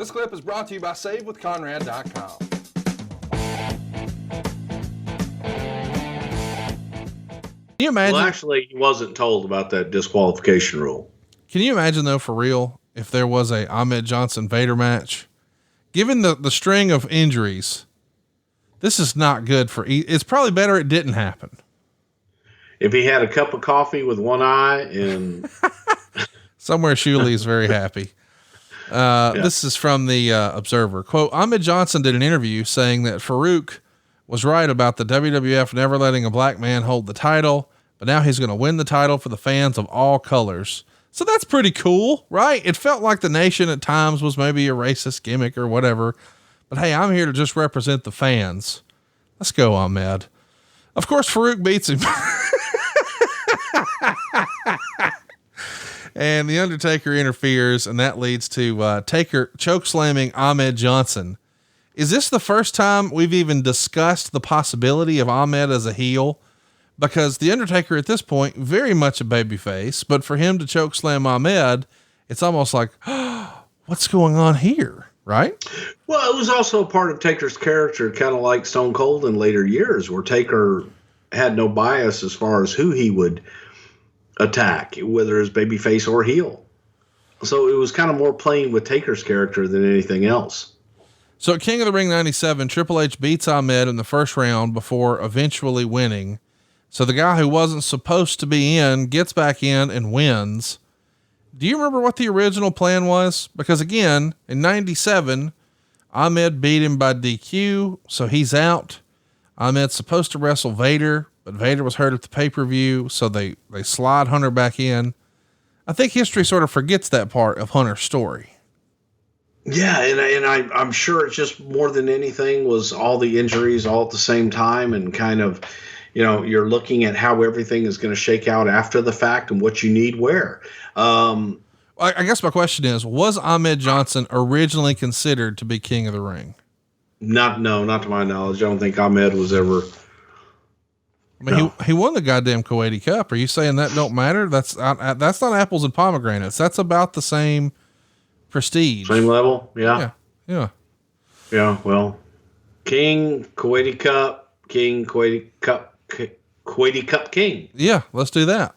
This clip is brought to you by SaveWithConrad.com. Can you imagine? Well, actually, he wasn't told about that disqualification rule. Can you imagine, though, for real, if there was a Ahmed Johnson Vader match? Given the string of injuries, this is not good for. It's probably better it didn't happen. If he had a cup of coffee with one eye and somewhere, Shuley's very happy. Yeah. This is from the Observer. Quote, Ahmed Johnson did an interview saying that Farouk was right about the WWF never letting a black man hold the title, but now he's going to win the title for the fans of all colors. So that's pretty cool, right? It felt like the Nation at times was maybe a racist gimmick or whatever, but hey, I'm here to just represent the fans. Let's go, Ahmed. Of course, Farouk beats him. And the Undertaker interferes, and that leads to Taker chokeslamming Ahmed Johnson. Is this the first time we've even discussed the possibility of Ahmed as a heel? Because the Undertaker at this point, very much a babyface, but for him to chokeslam Ahmed, it's almost like, oh, what's going on here? Right? Well, it was also a part of Taker's character, kind of like Stone Cold in later years, where Taker had no bias as far as who he would attack, whether it's babyface or heel. So it was kind of more playing with Taker's character than anything else. So at King of the Ring 97, Triple H beats Ahmed in the first round before eventually winning. So the guy who wasn't supposed to be in gets back in and wins. Do you remember what the original plan was? Because again, in 97, Ahmed beat him by DQ. So he's out. Ahmed's supposed to wrestle Vader, but Vader was hurt at the pay-per-view. So they slide Hunter back in. I think history sort of forgets that part of Hunter's story. Yeah. And I'm sure it's just more than anything was all the injuries all at the same time, and kind of, you know, you're looking at how everything is going to shake out after the fact and what you need where. I guess my question is, was Ahmed Johnson originally considered to be King of the Ring? Not to my knowledge. I don't think Ahmed was ever. I mean, he won the goddamn Kuwaiti Cup. Are you saying that don't matter? That's not apples and pomegranates. That's about the same prestige. Same level. Yeah. Yeah. Yeah. Well, King, Kuwaiti Cup, King, Kuwaiti Cup King. Yeah. Let's do that.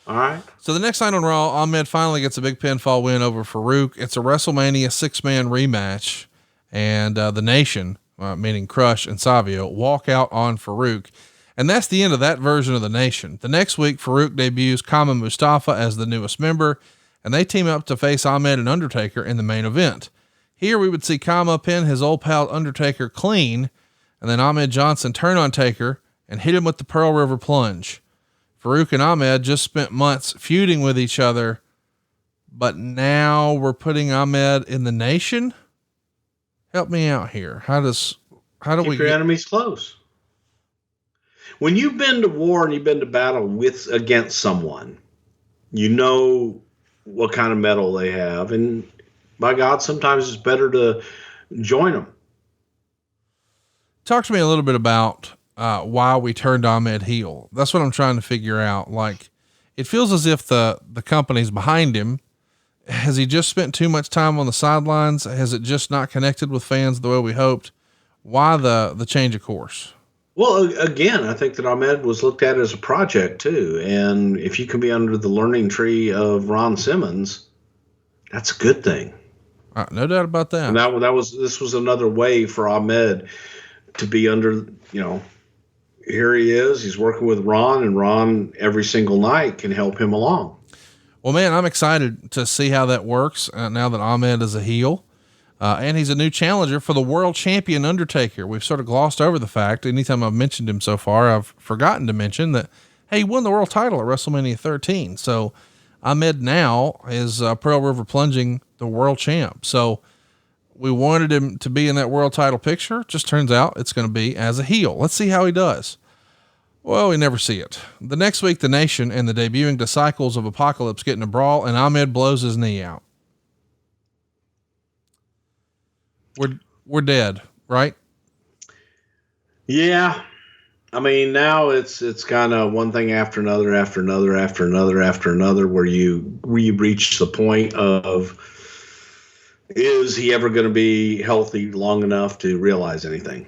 All right. So the next night on Raw, Ahmed finally gets a big pinfall win over Farouk. It's a WrestleMania 6-man rematch, and the Nation, meaning Crush and Savio, walk out on Farouk. And that's the end of that version of the Nation. The next week, Farouk debuts Kama Mustafa as the newest member, and they team up to face Ahmed and Undertaker in the main event. Here we would see Kama pin his old pal Undertaker clean, and then Ahmed Johnson turn on Taker and hit him with the Pearl River Plunge. Farouk and Ahmed just spent months feuding with each other, but now we're putting Ahmed in the Nation. Help me out here. How do Keep your enemies close? When you've been to war and you've been to battle against someone, you know what kind of metal they have, and by God, sometimes it's better to join them. Talk to me a little bit about why we turned Ahmed heel. That's what I'm trying to figure out. Like, it feels as if the company's behind him. Has he just spent too much time on the sidelines? Has it just not connected with fans the way we hoped? Why the change of course? Well, again, I think that Ahmed was looked at as a project too. And if you can be under the learning tree of Ron Simmons, that's a good thing. No doubt about that. And this was another way for Ahmed to be under, here he is, he's working with Ron, and Ron every single night can help him along. Well, man, I'm excited to see how that works now that Ahmed is a heel. And he's a new challenger for the world champion Undertaker. We've sort of glossed over the fact. Anytime I've mentioned him so far, I've forgotten to mention that, hey, he won the world title at WrestleMania 13. So Ahmed now is Pearl River plunging the world champ. So we wanted him to be in that world title picture. Just turns out it's going to be as a heel. Let's see how he does. Well, we never see it. The next week, the Nation and the debuting Disciples of Apocalypse get in a brawl, and Ahmed blows his knee out. We're dead, right? Yeah. I mean, now it's kind of one thing after another, where you reach the point of Is he ever going to be healthy long enough to realize anything?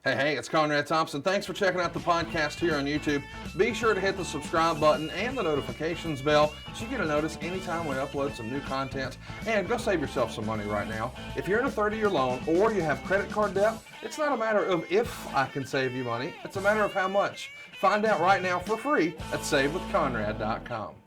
Hey, it's Conrad Thompson. Thanks for checking out the podcast here on YouTube. Be sure to hit the subscribe button and the notifications bell so you get a notice anytime we upload some new content. And go save yourself some money right now. If you're in a 30-year loan or you have credit card debt, it's not a matter of if I can save you money. It's a matter of how much. Find out right now for free at SaveWithConrad.com.